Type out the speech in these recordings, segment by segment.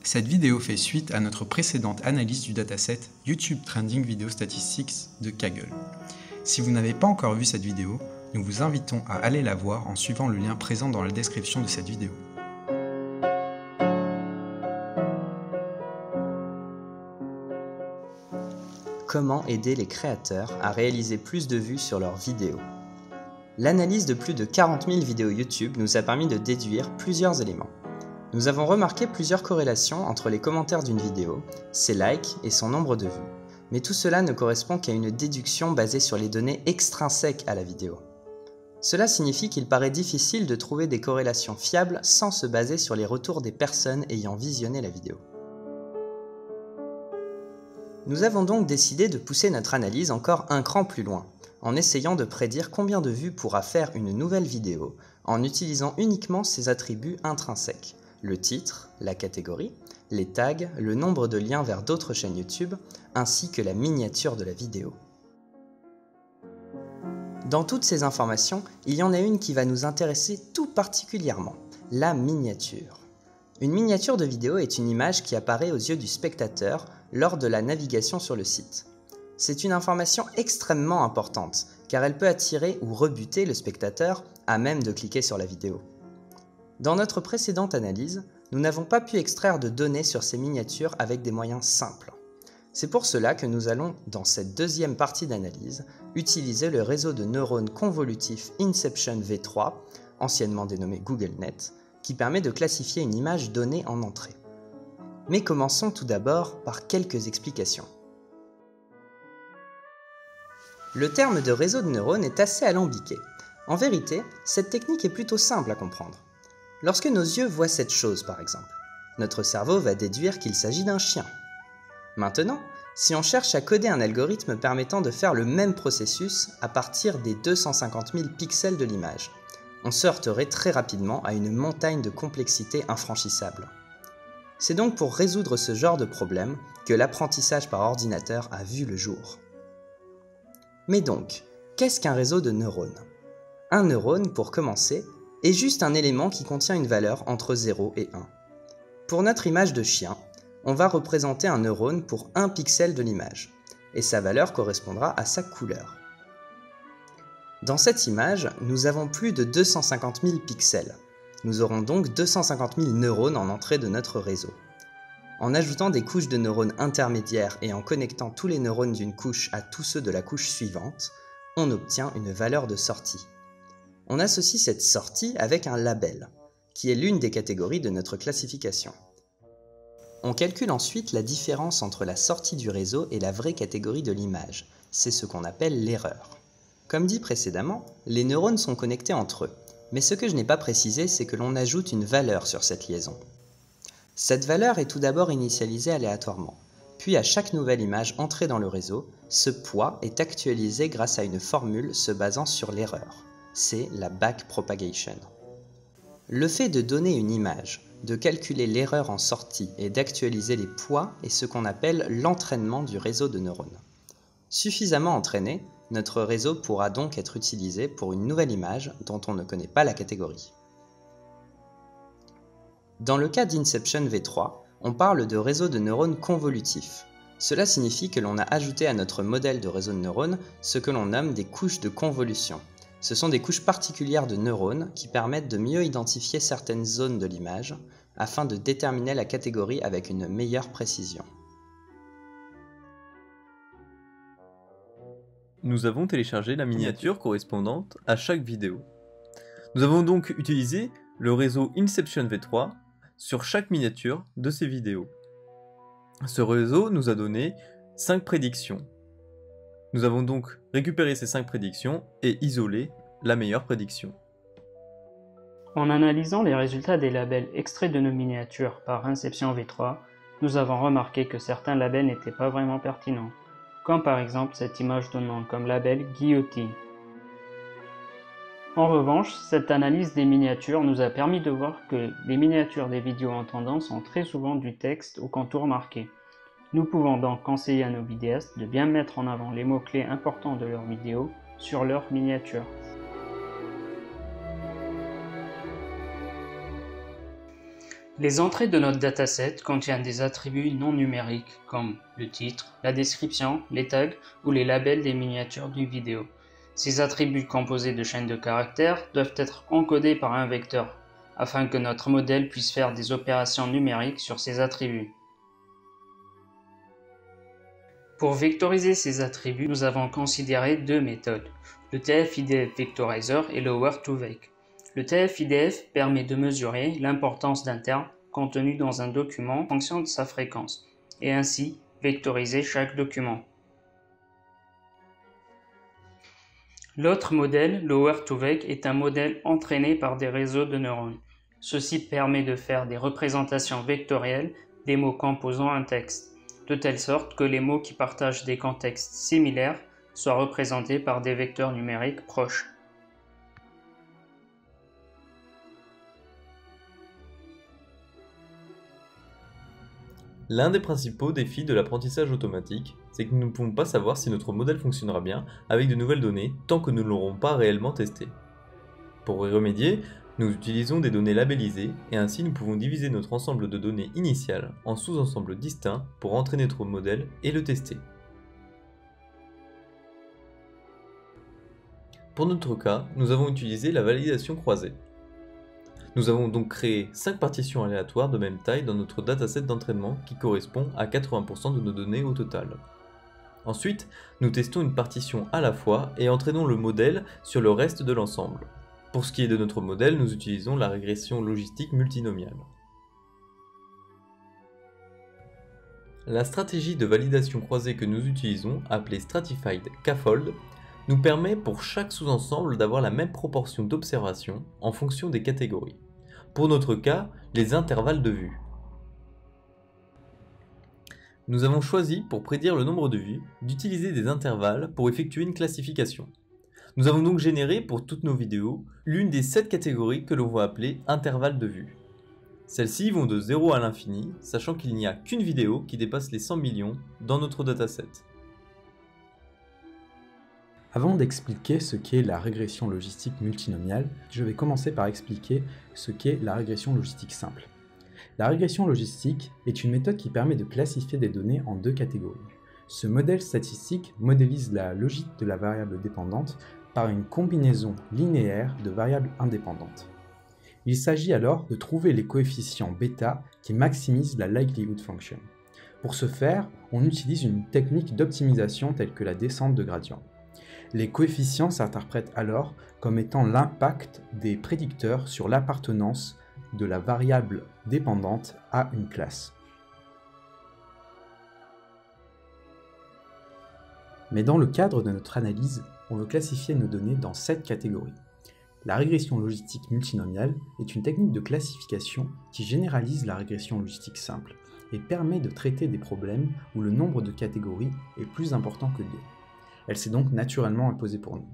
Cette vidéo fait suite à notre précédente analyse du dataset YouTube Trending Video Statistics de Kaggle. Si vous n'avez pas encore vu cette vidéo, nous vous invitons à aller la voir en suivant le lien présent dans la description de cette vidéo. Comment aider les créateurs à réaliser plus de vues sur leurs vidéos? L'analyse de plus de 40 000 vidéos YouTube nous a permis de déduire plusieurs éléments. Nous avons remarqué plusieurs corrélations entre les commentaires d'une vidéo, ses likes et son nombre de vues. Mais tout cela ne correspond qu'à une déduction basée sur les données extrinsèques à la vidéo. Cela signifie qu'il paraît difficile de trouver des corrélations fiables sans se baser sur les retours des personnes ayant visionné la vidéo. Nous avons donc décidé de pousser notre analyse encore un cran plus loin, en essayant de prédire combien de vues pourra faire une nouvelle vidéo en utilisant uniquement ses attributs intrinsèques, le titre, la catégorie, les tags, le nombre de liens vers d'autres chaînes YouTube, ainsi que la miniature de la vidéo. Dans toutes ces informations, il y en a une qui va nous intéresser tout particulièrement, la miniature. Une miniature de vidéo est une image qui apparaît aux yeux du spectateur lors de la navigation sur le site. C'est une information extrêmement importante, car elle peut attirer ou rebuter le spectateur à même de cliquer sur la vidéo. Dans notre précédente analyse, nous n'avons pas pu extraire de données sur ces miniatures avec des moyens simples. C'est pour cela que nous allons, dans cette deuxième partie d'analyse, utiliser le réseau de neurones convolutifs Inception V3, anciennement dénommé GoogleNet, qui permet de classifier une image donnée en entrée. Mais commençons tout d'abord par quelques explications. Le terme de réseau de neurones est assez alambiqué. En vérité, cette technique est plutôt simple à comprendre. Lorsque nos yeux voient cette chose par exemple, notre cerveau va déduire qu'il s'agit d'un chien. Maintenant, si on cherche à coder un algorithme permettant de faire le même processus à partir des 250 000 pixels de l'image, on se heurterait très rapidement à une montagne de complexité infranchissable. C'est donc pour résoudre ce genre de problème que l'apprentissage par ordinateur a vu le jour. Mais donc, qu'est-ce qu'un réseau de neurones? Un neurone, pour commencer, est juste un élément qui contient une valeur entre 0 et 1. Pour notre image de chien, on va représenter un neurone pour 1 pixel de l'image, et sa valeur correspondra à sa couleur. Dans cette image, nous avons plus de 250 000 pixels. Nous aurons donc 250 000 neurones en entrée de notre réseau. En ajoutant des couches de neurones intermédiaires et en connectant tous les neurones d'une couche à tous ceux de la couche suivante, on obtient une valeur de sortie. On associe cette sortie avec un label, qui est l'une des catégories de notre classification. On calcule ensuite la différence entre la sortie du réseau et la vraie catégorie de l'image. C'est ce qu'on appelle l'erreur. Comme dit précédemment, les neurones sont connectés entre eux, mais ce que je n'ai pas précisé, c'est que l'on ajoute une valeur sur cette liaison. Cette valeur est tout d'abord initialisée aléatoirement, puis à chaque nouvelle image entrée dans le réseau, ce poids est actualisé grâce à une formule se basant sur l'erreur. C'est la backpropagation. Le fait de donner une image, de calculer l'erreur en sortie et d'actualiser les poids est ce qu'on appelle l'entraînement du réseau de neurones. Suffisamment entraîné, notre réseau pourra donc être utilisé pour une nouvelle image dont on ne connaît pas la catégorie. Dans le cas d'Inception V3, on parle de réseau de neurones convolutifs. Cela signifie que l'on a ajouté à notre modèle de réseau de neurones ce que l'on nomme des couches de convolution. Ce sont des couches particulières de neurones qui permettent de mieux identifier certaines zones de l'image afin de déterminer la catégorie avec une meilleure précision. Nous avons téléchargé la miniature correspondante à chaque vidéo. Nous avons donc utilisé le réseau Inception V3 sur chaque miniature de ces vidéos. Ce réseau nous a donné 5 prédictions. Nous avons donc récupéré ces 5 prédictions et isolé la meilleure prédiction. En analysant les résultats des labels extraits de nos miniatures par Inception V3, nous avons remarqué que certains labels n'étaient pas vraiment pertinents, comme par exemple cette image donnant comme label guillotine. En revanche, cette analyse des miniatures nous a permis de voir que les miniatures des vidéos en tendance ont très souvent du texte au contour marqué. Nous pouvons donc conseiller à nos vidéastes de bien mettre en avant les mots-clés importants de leurs vidéos sur leurs miniatures. Les entrées de notre dataset contiennent des attributs non numériques comme le titre, la description, les tags ou les labels des miniatures d'une vidéo. Ces attributs composés de chaînes de caractères doivent être encodés par un vecteur afin que notre modèle puisse faire des opérations numériques sur ces attributs. Pour vectoriser ces attributs, nous avons considéré deux méthodes, le TF-IDF Vectorizer et le Word2Vec. Le TF-IDF permet de mesurer l'importance d'un terme contenu dans un document en fonction de sa fréquence, et ainsi vectoriser chaque document. L'autre modèle, le Word2Vec, est un modèle entraîné par des réseaux de neurones. Ceci permet de faire des représentations vectorielles des mots composant un texte, de telle sorte que les mots qui partagent des contextes similaires soient représentés par des vecteurs numériques proches. L'un des principaux défis de l'apprentissage automatique, c'est que nous ne pouvons pas savoir si notre modèle fonctionnera bien avec de nouvelles données tant que nous ne l'aurons pas réellement testé. Pour y remédier, nous utilisons des données labellisées et ainsi nous pouvons diviser notre ensemble de données initiales en sous-ensembles distincts pour entraîner notre modèle et le tester. Pour notre cas, nous avons utilisé la validation croisée. Nous avons donc créé 5 partitions aléatoires de même taille dans notre dataset d'entraînement qui correspond à 80% de nos données au total. Ensuite, nous testons une partition à la fois et entraînons le modèle sur le reste de l'ensemble. Pour ce qui est de notre modèle, nous utilisons la régression logistique multinomiale. La stratégie de validation croisée que nous utilisons, appelée Stratified K-fold, nous permet pour chaque sous-ensemble d'avoir la même proportion d'observations en fonction des catégories. Pour notre cas, les intervalles de vues. Nous avons choisi, pour prédire le nombre de vues, d'utiliser des intervalles pour effectuer une classification. Nous avons donc généré pour toutes nos vidéos l'une des 7 catégories que l'on va appeler intervalles de vues. Celles-ci vont de 0 à l'infini, sachant qu'il n'y a qu'une vidéo qui dépasse les 100 millions dans notre dataset. Avant d'expliquer ce qu'est la régression logistique multinomiale, je vais commencer par expliquer ce qu'est la régression logistique simple. La régression logistique est une méthode qui permet de classifier des données en 2 catégories. Ce modèle statistique modélise la logique de la variable dépendante par une combinaison linéaire de variables indépendantes. Il s'agit alors de trouver les coefficients bêta qui maximisent la likelihood function. Pour ce faire, on utilise une technique d'optimisation telle que la descente de gradient. Les coefficients s'interprètent alors comme étant l'impact des prédicteurs sur l'appartenance de la variable dépendante à une classe. Mais dans le cadre de notre analyse, on veut classifier nos données dans 7 catégories. La régression logistique multinomiale est une technique de classification qui généralise la régression logistique simple et permet de traiter des problèmes où le nombre de catégories est plus important que 2. Elle s'est donc naturellement imposée pour nous.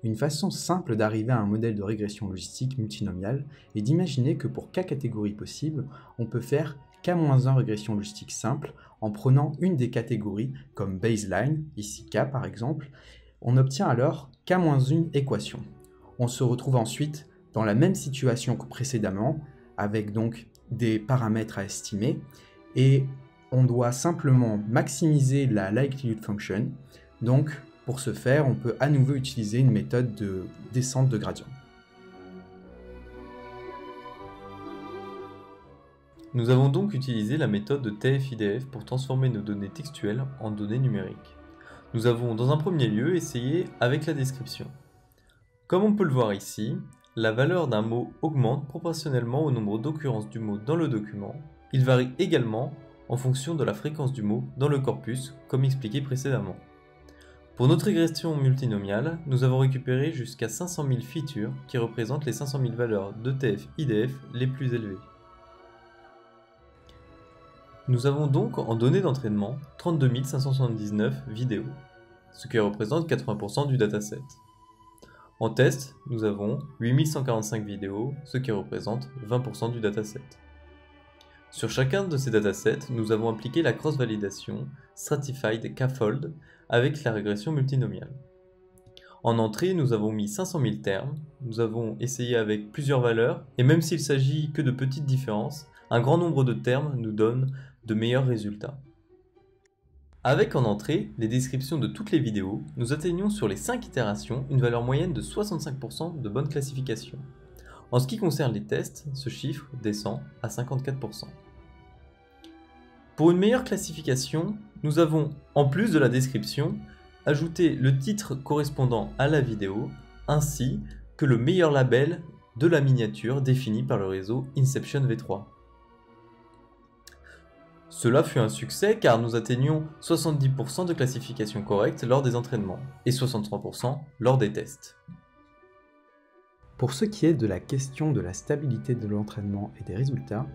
Une façon simple d'arriver à un modèle de régression logistique multinomiale est d'imaginer que pour k catégories possibles, on peut faire k-1 régression logistique simple en prenant une des catégories comme baseline, ici k par exemple. On obtient alors k-1 équation. On se retrouve ensuite dans la même situation que précédemment, avec donc des paramètres à estimer, et on doit simplement maximiser la likelihood function. Donc, pour ce faire, on peut à nouveau utiliser une méthode de descente de gradient. Nous avons donc utilisé la méthode de TF-IDF pour transformer nos données textuelles en données numériques. Nous avons dans un premier lieu essayé avec la description. Comme on peut le voir ici, la valeur d'un mot augmente proportionnellement au nombre d'occurrences du mot dans le document. Il varie également en fonction de la fréquence du mot dans le corpus, comme expliqué précédemment. Pour notre régression multinomiale, nous avons récupéré jusqu'à 500 000 features qui représentent les 500 000 valeurs de TF-IDF les plus élevées. Nous avons donc en données d'entraînement 32 579 vidéos, ce qui représente 80% du dataset. En test, nous avons 8145 vidéos, ce qui représente 20% du dataset. Sur chacun de ces datasets, nous avons appliqué la cross-validation Stratified K-fold avec la régression multinomiale. En entrée, nous avons mis 500 000 termes, nous avons essayé avec plusieurs valeurs, et même s'il s'agit que de petites différences, un grand nombre de termes nous donne de meilleurs résultats. Avec en entrée les descriptions de toutes les vidéos, nous atteignons sur les 5 itérations une valeur moyenne de 65% de bonne classification. En ce qui concerne les tests, ce chiffre descend à 54%. Pour une meilleure classification, nous avons, en plus de la description, ajouté le titre correspondant à la vidéo, ainsi que le meilleur label de la miniature défini par le réseau Inception V3. Cela fut un succès car nous atteignions 70% de classification correcte lors des entraînements et 63% lors des tests. Pour ce qui est de la question de la stabilité de l'entraînement et des résultats,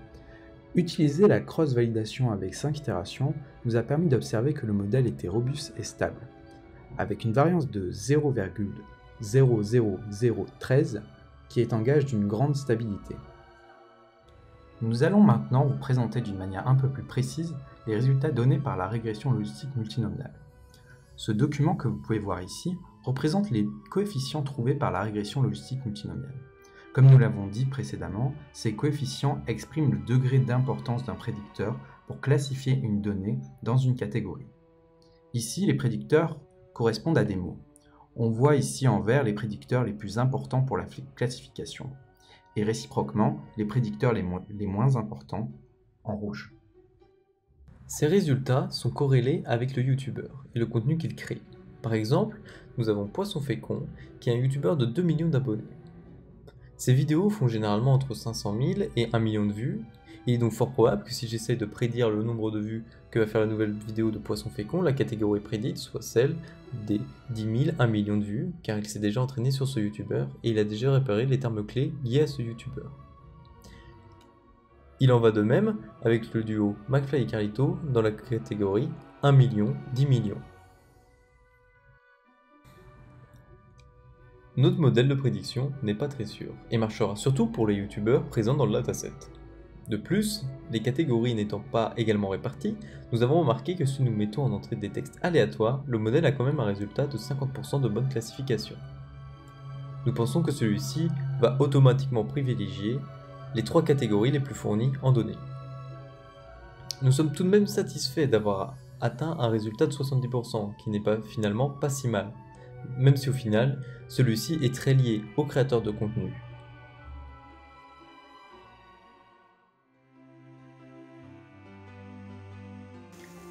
utiliser la cross-validation avec 5 itérations nous a permis d'observer que le modèle était robuste et stable, avec une variance de 0,00013 qui est en gage d'une grande stabilité. Nous allons maintenant vous présenter d'une manière un peu plus précise les résultats donnés par la régression logistique multinomiale. Ce document que vous pouvez voir ici représente les coefficients trouvés par la régression logistique multinomiale. Comme nous l'avons dit précédemment, ces coefficients expriment le degré d'importance d'un prédicteur pour classifier une donnée dans une catégorie. Ici, les prédicteurs correspondent à des mots. On voit ici en vert les prédicteurs les plus importants pour la classification, et réciproquement les prédicteurs les moins importants en rouge. Ces résultats sont corrélés avec le youtubeur et le contenu qu'il crée. Par exemple, nous avons Poisson Fécond, qui est un youtubeur de 2 millions d'abonnés. Ses vidéos font généralement entre 500 000 et 1 million de vues. Il est donc fort probable que si j'essaye de prédire le nombre de vues que va faire la nouvelle vidéo de Poisson Fécond, la catégorie prédite soit celle des 10 000, 1 million de vues, car il s'est déjà entraîné sur ce youtubeur et il a déjà repéré les termes clés liés à ce youtubeur. Il en va de même avec le duo McFly et Carlito dans la catégorie 1 million, 10 millions. Notre modèle de prédiction n'est pas très sûr et marchera surtout pour les youtubeurs présents dans le dataset. De plus, les catégories n'étant pas également réparties, nous avons remarqué que si nous mettons en entrée des textes aléatoires, le modèle a quand même un résultat de 50% de bonne classification. Nous pensons que celui-ci va automatiquement privilégier les 3 catégories les plus fournies en données. Nous sommes tout de même satisfaits d'avoir atteint un résultat de 70%, qui n'est finalement pas si mal, même si au final, celui-ci est très lié au créateur de contenu.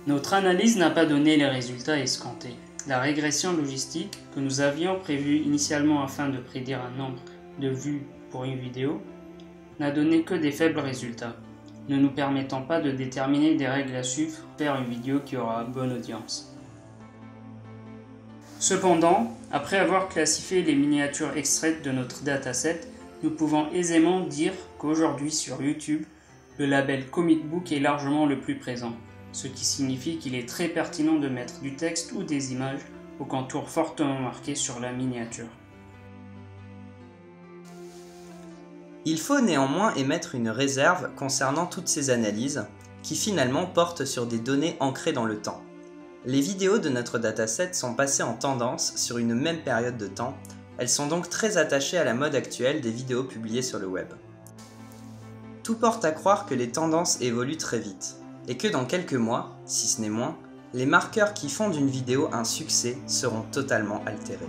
Notre analyse n'a pas donné les résultats escomptés. La régression logistique, que nous avions prévue initialement afin de prédire un nombre de vues pour une vidéo, n'a donné que des faibles résultats, ne nous permettant pas de déterminer des règles à suivre pour faire une vidéo qui aura bonne audience. Cependant, après avoir classifié les miniatures extraites de notre dataset, nous pouvons aisément dire qu'aujourd'hui sur YouTube, le label Comic Book est largement le plus présent, ce qui signifie qu'il est très pertinent de mettre du texte ou des images aux contours fortement marqués sur la miniature. Il faut néanmoins émettre une réserve concernant toutes ces analyses, qui finalement portent sur des données ancrées dans le temps. Les vidéos de notre dataset sont passées en tendance sur une même période de temps, elles sont donc très attachées à la mode actuelle des vidéos publiées sur le web. Tout porte à croire que les tendances évoluent très vite, et que dans quelques mois, si ce n'est moins, les marqueurs qui font d'une vidéo un succès seront totalement altérés.